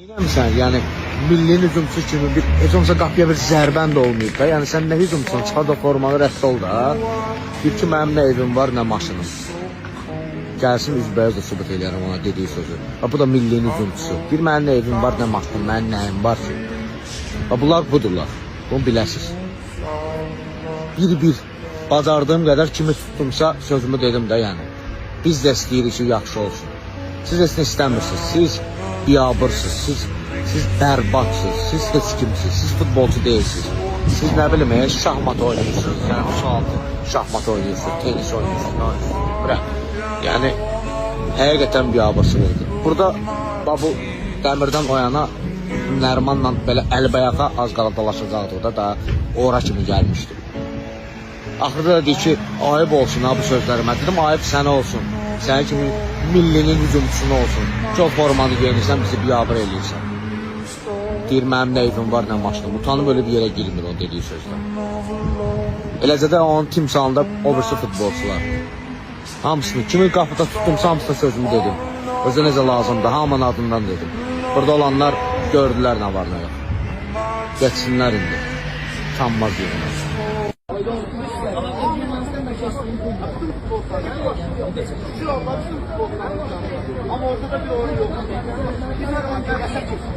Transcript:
Neynəmsən? Yəni milli hücumçu kimi heç olmasa qapıya bir zərbən də olmayıb da. Yəni sən nə hücumçusun? Çıxar da formanı rədd ol da. Bir ki mənim nə evim var, nə maşınım. Gəlsin üzbəyaz da sübut eləyərəm ona dediyi sözü. Bu da milli hücumçusu. Bir mənim nə evim var, nə maşınım, mənim nəyim var ki. Bunlar budurlar. Bunu biləsiniz. Bir bacardığım qədər kimi tutdumsa sözümü dedim də yəni. Biz də istəyirik ki, yaxşı olsun. Siz heç nə istəmirsiniz. Siz biabırsınız. Siz bərbadsınız. Siz heç kimsiniz. Siz futbolçu deyilsiniz. Siz nə bilim, şahmat oynayırsınız. Yəni şahmat oynayırsınız, tenis oynayırsınız. Bırak. Yəni həqiqətən biabırsınız. Burada bu dəmirdən o yana Nərmanla belə əlbəyaxa az qala dalaşacaqdı da daha ora kimi gəlmişdi. Axırda da deyir ki, ayıb olsun ha bu sözlərimə. Dedim, ayıb sənə olsun. Sənin kimi millinin hücumçusuna olsun. Çox formanı geyinirsən, bizi biabır eləyirsən. Deyir, mənim nə evim var, nə maşınım. Utanıb öyle bir yerə girmir o dediği sözlər. Eləcə də onun timsalında o birisi futbolçular. Hamısını, kimi qapıda tutdumsa hamısına sözümü dedim. Özə necə lazımdır, hamının adından dedim. Burada olanlar gördülər nə var, nə yox. Geçsinlər indi. Tanmaz yerinə. Ama ortada bir oyun yok. Bir tane yasak geçsin.